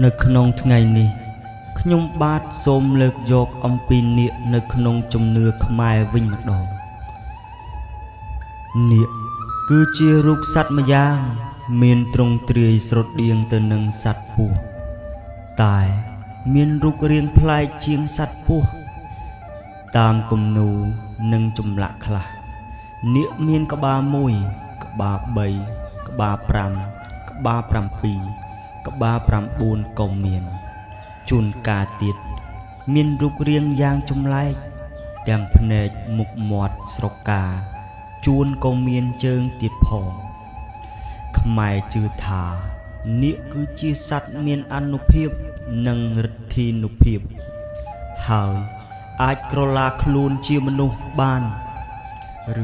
នៅក្នុងថ្ងៃនេះខ្ញុំបាទសូមលើកយកអំពីនាគនៅក្នុងជំនឿខ្មែរវិញម្ដងនាគគឺជារូបសត្វម្យ៉ាងមានទ្រង់ទ្រាយស្រដៀងទៅនឹងសត្វពស់តែមានរូបរាងប្លែកជាងសត្វពស់តាមគំនូរនិងចម្លាក់ខ្លះនាគមានក្បាល1ក្បាល3ក្បាល5ក្បាល7ក្បាល9ក៏មានជួនកាលទៀតមានរូបរាងយ៉ាងចម្លែកទាំងភ្នែកមុខមាត់ស្រកាជួនក៏មានជើងទៀតផងខ្មែរជឿថានាគគឺជាសត្វមានអានុភាពនិងឫទ្ធានុភាពហើយអាចក្រឡាខ្លួនជាមនុស្សបាន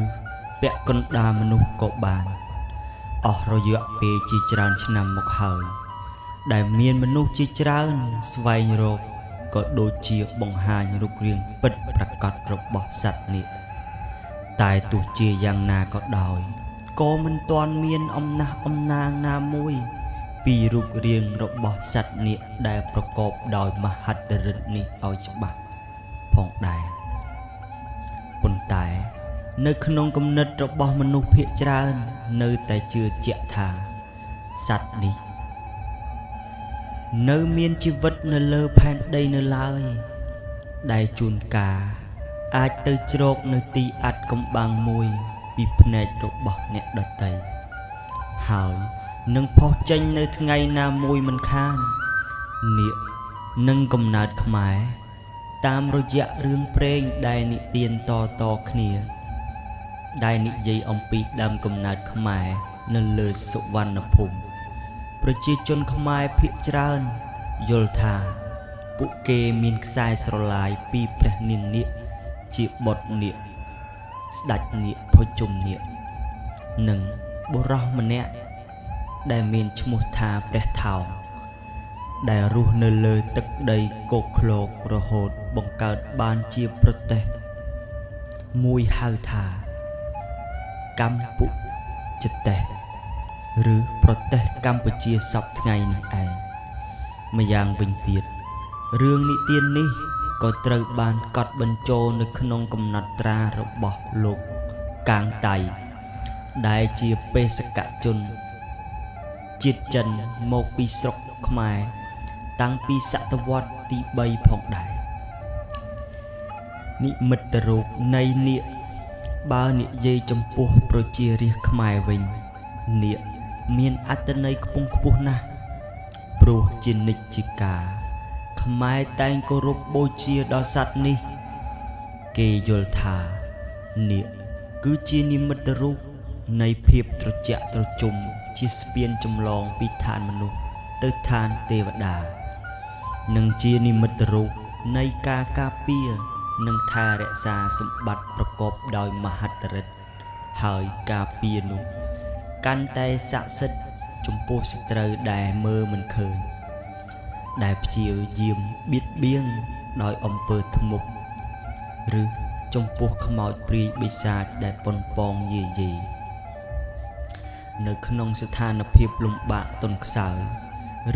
ឬពាក់កណ្ដាលមនុស្សក៏បានអស់រយៈពេលជាច្រើនឆ្នាំមកហើយដែលមានមនុស្សជាច្រើនស្វែងរកក៏ដូចជាបង្ហាញរូបរាងពិតប្រាកដរបស់សត្វនាគតែទោះជាយ៉ាងណាក៏ដោយក៏មិនទាន់មានអំណះអំណាងណាមួយពីរូបរាងរបស់សត្វនាគដែលប្រកបដោយមហិទ្ធិឫទ្ធិនេះឲ្យច្បាស់ផងដែរប៉ុន្តែនៅក្នុងគំនិតរបស់មនុស្សភាគច្រើននៅតែជឿជាក់ថាសត្វនេះនៅមានជីវិតនៅលើផែនដីនៅឡើយដែលជួនកាលអាចទៅជ្រកនៅទីអាត់កំបាំងមួយពីភ្នែករបស់អ្នកដទៃហើយនឹងផុសចេញនៅថ្ងៃណាមួយមិនខាននាគនឹងកំណើតខ្មែរតាមរយៈរឿងព្រេងដែលនិទានតគ្នាដែលនិយាយអំពីដើមកំណើតខ្មែរនៅលើសុវណ្ណភូមិប្រជាជនខ្មែរភាគច្រើនយល់ថាពួកគេមានខ្សែស្រឡាយពីព្រះនាងនាគជាបុត្រនាគស្ដេចនាគភុជុំនាគនិងបុរសម្នាក់ដែលមានឈ្មោះថាព្រះថោងដែលរស់នៅលើទឹកដីគោកឃ្លោករហូតបង្កើតបានជាប្រទេសមួយហៅថាកម្ពុជាតេសឬប្រទេសកម្ពុជាសពថ្ងៃនេះឯងម្យ៉ាងវិញទៀតរឿងនិទាននេះក៏ត្រូវបានកត់បញ្ចូលនៅក្នុងកំណត់ត្រារបស់លោកកាងតៃដែលជាបេសកជនជាតិចិនមកពីស្រុកខ្មែរតាំងពីសតវត្សទី3ផងដែរនិមិត្តរូបនៃនាគបើនិយាយចំពោះប្រជារាស្ត្រខ្មែរវិញនាគមានអត្ថន័យខ្ពង់ខ្ពស់ណាស់ព្រោះជានិច្ចជាការខ្មែរតែងគោរពបូជាដល់សត្វនេះគេយល់ថានាគគឺជានិមិត្តរូបនៃភាពត្រជាក់ត្រជុំជាស្ពានចម្លងពីឋានមនុស្សទៅឋានទេវតានិងជានិមិត្តរូបនៃការការពារនិងថែរក្សាសម្បត្តិប្រកបដោយមហិទ្ធិឫទ្ធិហើយការពារនោះកាន់តែស័ក្តិសិទ្ធិចំពោះសត្រូវដែលមើលមិនឃើញដែលព្យាយាមបៀតបៀនដោយអំពើធ្មប់ឬចំពោះខ្មោចព្រាយបិសាចដែលប៉ុនប៉ងយាយីនៅក្នុងស្ថានភាពលំបាកទន់ខ្សោយ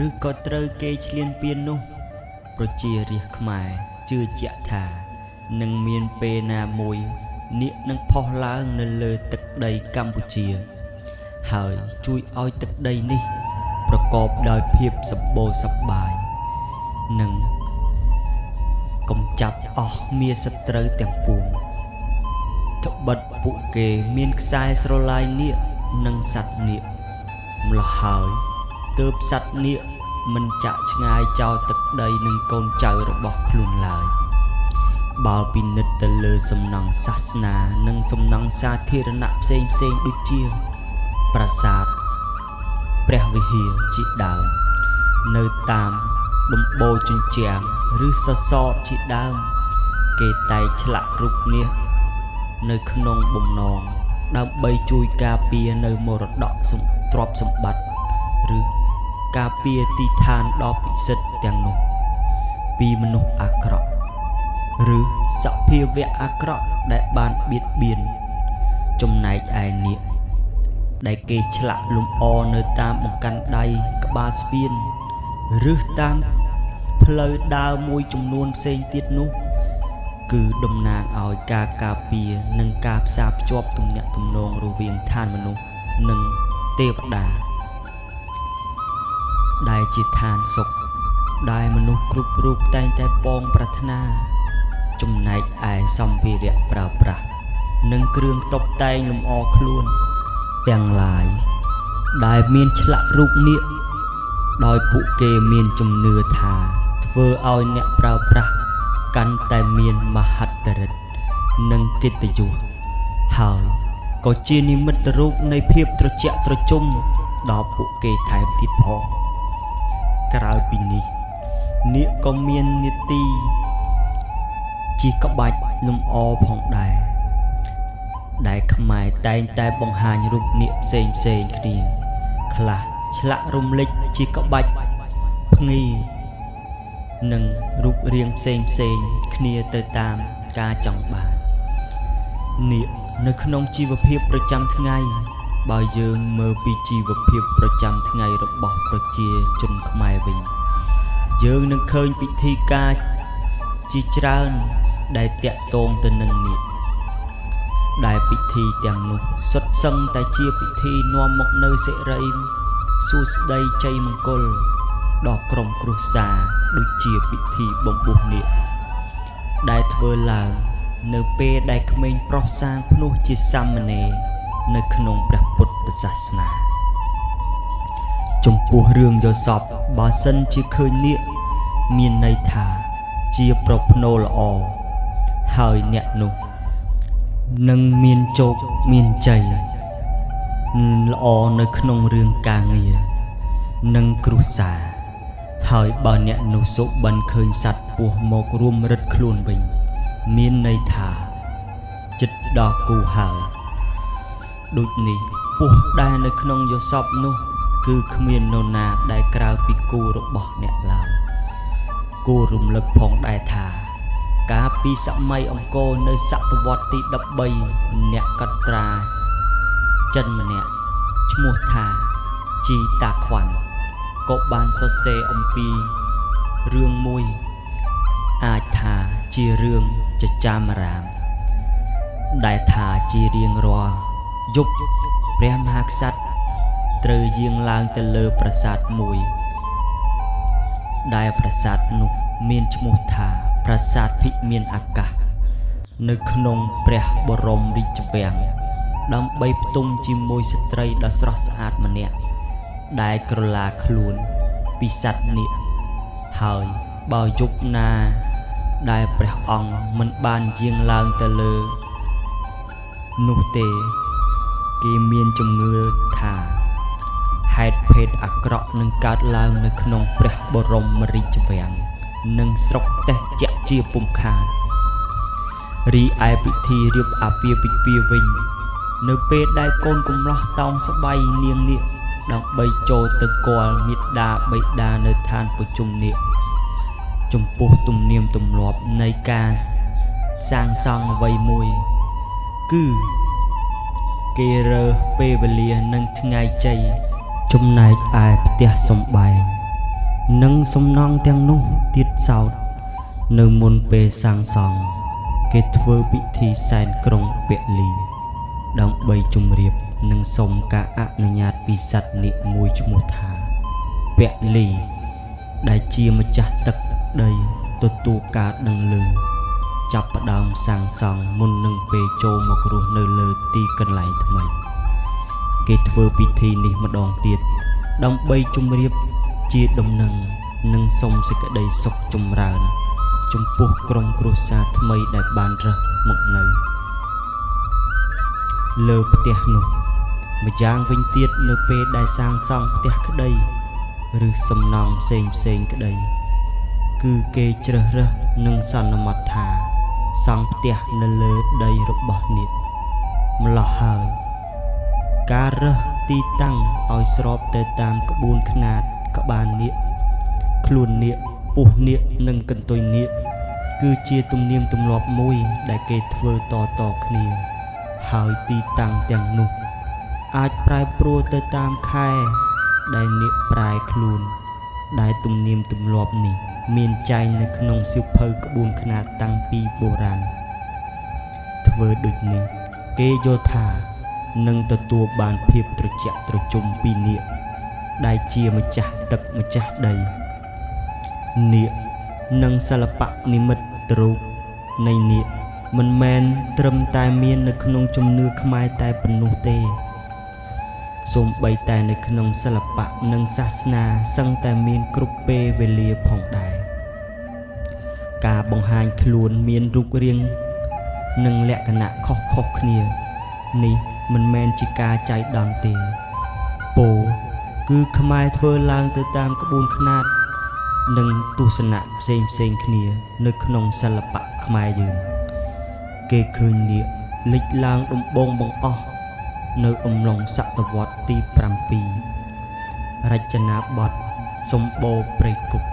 ឬក៏ត្រូវគេឈ្លានពាននោះប្រជារាស្ត្រខ្មែរជឿជាក់ថានឹងមានពេលណាមួយនាគនឹងផុសឡើងនៅលើទឹកដីកម្ពុជាហើយជួយឲ្យទឹកដីនេះប្រកបដោយភាពសម្បូរសប្បាយនិងកំចាត់អស់មារសត្រូវទាំងពួងត្បិតពួកគេមានខ្សែស្រឡាយនាគនិងសត្វនាគម្ល៉េះហើយទើបសត្វនាគមិនចាក់ឆ្ងាយចោលទឹកដីនិងកូនចៅរបស់ខ្លួនឡើយបើពិនិត្យទៅលើសំណង់សាសនានិងសំណង់សាធារណៈផ្សេងដូចជាប្រាសាទព្រះវិហារជាដើមនៅតាមដំបូលជញ្ជាំងឬសសរជាដើមគេតែងឆ្លាក់រូបនាគនៅក្នុងបំណងដើម្បីជួយការពារនៅមរតកទ្រព្យសម្បត្តិឬការពារទីឋានដ៏ពិសិដ្ឋទាំងនោះពីមនុស្សអាក្រក់ឬសភាវៈអាក្រក់ដែលបានបៀតបៀនចំណែកឯនាគដែលគេឆ្លាក់លម្អនៅតាមបង្កាន់ដៃក្បាលស្ពាន ឬតាមផ្លូវដើរមួយចំនួនផ្សេងទៀតនោះគឺតំណាងឲ្យការការពារនិងការផ្សារភ្ជាប់ទំនាក់ទំនងរវាងឋានមនុស្សនិងទេវតាដែលជាឋានសុខដែលមនុស្សគ្រប់រូបតែងតែពងប្រាថ្នាចំណែកឯសម្ភារៈប្រើប្រាស់និងគ្រឿងតុបតែងលម្អខ្លួនទាំងឡាយដែលមានឆ្លាក់រូបនាគដោយពួកគេមានជំនឿថាធ្វើឲ្យអ្នកប្រើប្រាស់កាន់តែមានមហិទ្ធិឫទ្ធិនិងកិត្តិយសហើយក៏ជានិមិត្តរូបនៃភាពត្រជាក់ត្រជុំដល់ពួកគេថែមទៀតផងក្រៅពីនេះនាគក៏មាននីតិជាក្បាច់លម្អផងដែរដែលខ្មែរតែងតែបង្ហាញរូបនាគផ្សេងគ្នាខ្លះឆ្លាក់រំលេចជាក្បាច់ភ្ងានិងរូបរាងផ្សេងគ្នាទៅតាមការចង់បាននាគនៅក្នុងជីវភាពប្រចាំថ្ងៃបើយើងមើលពីជីវភាពប្រចាំថ្ងៃរបស់ប្រជាជនខ្មែរវិញយើងនឹងឃើញពិធីការជាច្រើនដែលតាក់ទងទៅនឹងនាគដែលពិធីទាំងនោះសុទ្ធសឹងតែជាពិធីនាំមកនូវសិរីសួស្តីជ័យមង្គលដល់ក្រុមគ្រួសារដូចជាពិធីបំពុះនាគដែលធ្វើឡើងនៅពេលដែលក្មេងប្រុសសាងភ្នោះជាសាមណេរនៅក្នុងព្រះពុទ្ធសាសនាចំពោះរឿងយល់សប្តិបើសិនជាឃើញនាគមានន័យថាជាប្រផ្នូលល្អហើយអ្នកនោះនឹងមានជោគមានជ័យល្អនៅក្នុងរឿងការងារនិងគ្រួសារហើយបើអ្នកនោះសុបិនឃើញសត្វពស់មករួមរឹតខ្លួនវិញមានន័យថាចិត្តដល់គូហើយដូចនេះពស់ដែលនៅក្នុងយល់សប្តិនោះគឺគ្មាននរណាដែលក្រៅពីគូរបស់អ្នកឡើយគូរំលឹកផងដែរថាកាលពីសម័យអង្គរនៅសតវត្សទី13អ្នកកត់ត្រាចិនម្នាក់ឈ្មោះថាជីតាខ្វាន់ក៏បានសរសេរអំពីរឿងមួយអាចថាជារឿងចចាមរាមដែលថាជារៀងរាល់យប់ព្រះមហាក្សត្រត្រូវយាងឡើងទៅលើប្រាសាទមួយដែលប្រាសាទនោះមានឈ្មោះថាប្រាសាទភិមានអាកាសនៅក្នុងព្រះបរមរាជវាំងដើម្បីផ្ទុំជាមួយស្ត្រីដ៏ស្រស់ស្អាតម្នាក់ដែលក្រឡាខ្លួនពីសត្វនាគហើយបើយប់ណាដែលព្រះអង្គមិនបានយាងឡើងទៅលើនោះទេគេមានជំនឿថាហេតុភេទអាក្រក់នឹងកើតឡើងនៅក្នុងព្រះបរមរាជវាំងនិងស្រុកតេជៈជាពុំខានរីឯពិធីរៀបអាពាហ៍ពិពាហ៍វិញនៅពេលដែលកូនកំលោះតោងស្បៃនាងនាគដើម្បីចូលទៅគាល់មេដាបិតានៅឋានប្រជុំនាគចំពោះទំនៀមទម្លាប់នៃការសាងសង់អ្វីមួយគឺគេរើសពេលវេលានិងថ្ងៃជ័យចំណែកឯផ្ទះសំបែងនិងសំណង់ទាំងនោះទៀតសោតនៅមុនពេលសាងសង់គេធ្វើពិធីសែនក្រុងពលីដើម្បីជម្រាបនិងសុំការអនុញ្ញាតពីសត្វនាគមួយឈ្មោះថាពលីដែលជាម្ចាស់ទឹកដីទទួលការដឹងឮចាប់ផ្ដើមសាងសង់មុននឹងពេលចូលមករស់នៅលើទីកន្លែងថ្មីគេធ្វើពិធីនេះម្ដងទៀតដើម្បីជម្រាបជាដំណឹងនិងសុំសេចក្តីសុខចម្រើនចំពោះក្រុមគ្រួសារថ្មីដែលបានរើសមកនៅលើផ្ទះនោះម្យ៉ាងវិញទៀតនៅពេលដែលសាងសង់ផ្ទះក្តីឬសំណង់ផ្សេងក្តីគឺគេជ្រើសរើសនិងសន្មតថាសង់ផ្ទះនៅលើដីរបស់នាគម្ល៉េះហើយការរើសទីតាំងឲ្យស្របទៅតាមក្បួនខ្នាតក្បាលនាគខ្លួននាគពោះនាគនិងកន្ទុយនាគគឺជាទំនៀមទម្លាប់មួយដែលគេធ្វើតគ្នាហើយទីតាំងទាំងនោះអាចប្រែប្រួលទៅតាមខែដែលនាគប្រែខ្លួន ដែលទំនៀមទម្លាប់នេះមានចែងនៅក្នុងសៀវភៅក្បួនខ្នាតតាំងពីបុរាណធ្វើដូចនេះគេយល់ថានឹងទទួលបានភាពត្រជាក់ត្រជុំពីនាគដែលជាម្ចាស់ទឹកម្ចាស់ដីនាគនិងសិល្បៈនិមិត្តរូបនៃនាគមិនមែនត្រឹមតែមាននៅក្នុងជំនឿខ្មែរតែប៉ុណ្ណោះទេសូម្បីតែនៅក្នុងសិល្បៈនិងសាសនាសឹងតែមានគ្រប់ពេលវេលាផងដែរការបង្ហាញខ្លួនមានរូបរាងនិងលក្ខណៈខុសៗគ្នានេះមិនមែនជាការចៃដន្យទេពោលគឺខ្មែរធ្វើឡើងទៅតាមក្បួនខ្នាតនិងទស្សនៈផ្សេងគ្នានៅក្នុងសិល្បៈខ្មែរយើងគេឃើញនាគលេចឡើងដំបូងបង្អស់នៅអំឡុងសតវត្សទី7រចនាបថសម្បូរព្រៃគុក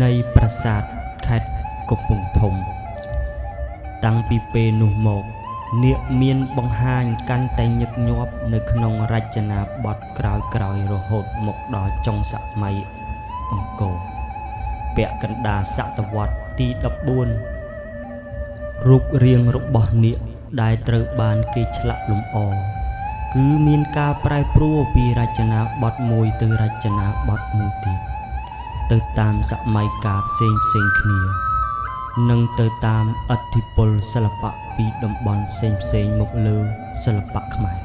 នៃប្រាសាទខេត្តកំពង់ធំតាំងពីពេលនោះមកនាគមានបង្ហាញកាន់តែញឹកញាប់នៅក្នុងរចនាបថក្រោយៗរហូតមកដល់ចុងសម័យអង្គរពាក់កណ្ដាលសតវត្សទី14រូបរាងរបស់នាគដែលត្រូវបានគេឆ្លាក់លម្អគឺមានការប្រែប្រួលពីរចនាបថមួយទៅរចនាបថមួយទៀតទៅតាមសម័យកាលផ្សេងគ្នានិងទៅតាមឥទ្ធិពលសិល្បៈពីតំបន់ផ្សេងមកលើសិល្បៈខ្មែរ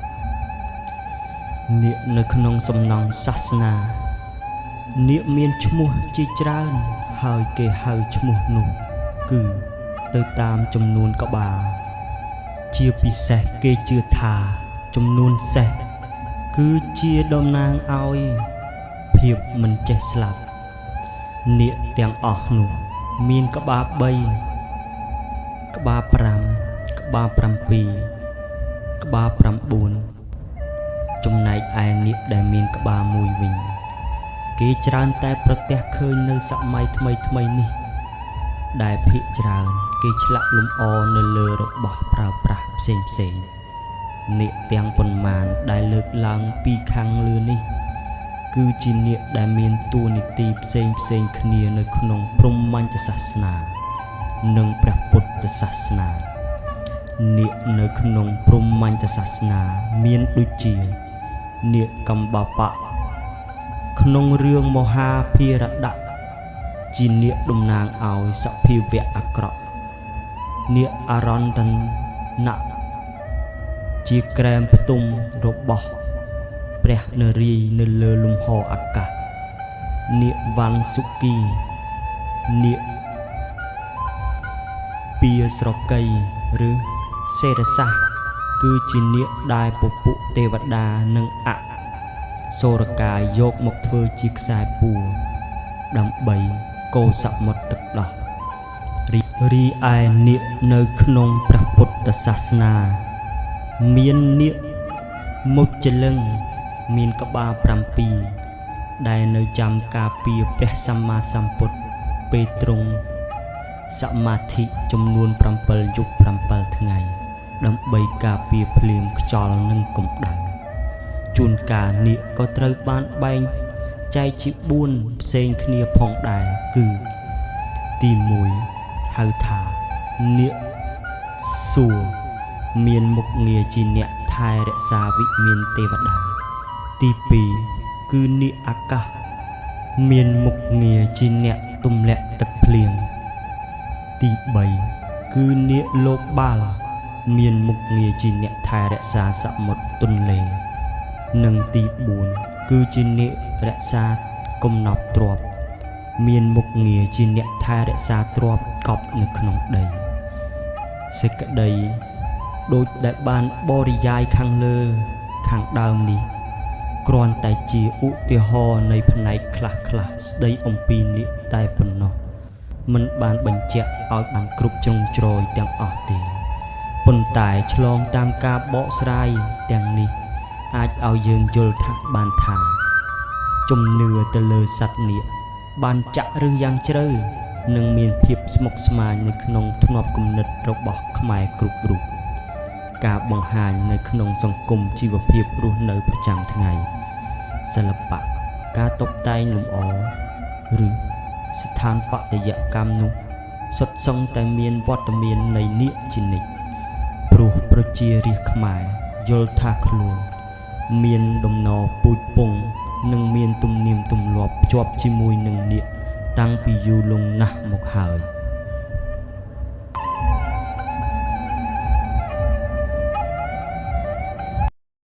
នាគនៅក្នុងសំណង់សាសនានាគមានឈ្មោះជាច្រើនហើយគេហៅឈ្មោះនោះគឺទៅតាមចំនួនក្បាលជាពិសេសគេជឿថាចំនួនសេះគឺជាតំណាងឲ្យភាពមិនចេះស្លាប់នាគទាំងអស់នោះមានក្បាល3ក្បាល5ក្បាល7ក្បាល9ចំណែកឯនាគដែលមានក្បាលមួយវិញគេច្រើនតែប្រទះឃើញនៅសម័យថ្មីនេះដែលភាគច្រើនគេឆ្លាក់លម្អនៅលើរបស់ប្រើប្រាស់ផ្សេងនាគទាំងប៉ុន្មានដែលលើកឡើងពីខាងលើនេះគឺជានាគដែលមានតួនាទីផ្សេងគ្នានៅក្នុងព្រហ្មញ្ញសាសនានិងព្រះពុទ្ធសាសនានាគនៅក្នុងព្រហ្មញ្ញសាសនាមានដូចជានាគកម្បបៈក្នុងរឿងមហាភារតៈជានាគតំណាងឲ្យសភាវៈអាក្រក់នាគអរន្តនៈជាក្រែមផ្ទុំរបស់ព្រះនរាយណ៍នៅលើលំហអាកាសនាគវណ្ណសុគីនាគពីស្រកីឬសេរសាសគឺជានាគដែលពពុះទេវតានិងអសូរកាយយកមកធ្វើជាខ្សែពួរដើម្បីកូរសមុទ្រទឹកដោះរីឯនាគនៅក្នុងព្រះពុទ្ធសាសនាមាននាគមុចលិង្គមានក្បាល7ដែលនៅចាំការពារព្រះសម្មាសម្ពុទ្ធពេលទ្រង់សមាធិចំនួន7យប់7ថ្ងៃដើម្បីការពារភ្លៀងខ្យល់និងកម្ដៅជួនកាលនាគក៏ត្រូវបានបែងចែកជា4ផ្សេងគ្នាផងដែរគឺទី1ហៅថានាគសួរមានមុខងារជាអ្នកថែរក្សាវិមានទេវតាទី2គឺនាគអាកាសមានមុខងារជាអ្នកទម្លាក់ទឹកភ្លៀងទី3គឺនាគលោកបាលមានមុខងារជាអ្នកថែរក្សាសមុទ្រទន្លេនិងទី4គឺជានាគរក្សាកំណប់ទ្រព្យមានមុខងារជាអ្នកថែរក្សាទ្រព្យកប់នៅក្នុងដីសេចក្តីដូចដែលបានបរិយាយខាងលើខាងដើមនេះគ្រាន់តែជាឧទាហរណ៍នៃផ្នែកខ្លះស្ដីអំពីនាគតែប៉ុណ្ណោះមិនបានបញ្ជាក់ឲ្យបានគ្រប់ជ្រុងជ្រោយទាំងអស់ទេប៉ុន្តែឆ្លងតាមការបកស្រាយទាំងនេះអាចឲ្យយើងយល់ថាបានថាជំនឿទៅលើសត្វនាគបានចាក់ឫសយ៉ាងជ្រៅនិងមានភាពស្មុគស្មាញនៅក្នុងធ្នាប់គំនិតរបស់ខ្មែរគ្រប់រូបការបង្ហាញនៅក្នុងសង្គមជីវភាពរស់នៅប្រចាំថ្ងៃសិល្បៈការតុបតែងលម្អ ឬស្ថានបត្យកម្មនោះសុទ្ធសឹងតែមានវត្តមាននៃនាគជានិច្ចព្រោះប្រជារាស្ត្រខ្មែរយល់ថាខ្លួនមានដំណរពូជពងនិងមានទំនៀមទម្លាប់ភ្ជាប់ជាមួយនឹងនាគតាំងពីយូរលង់ណាស់មកហើយ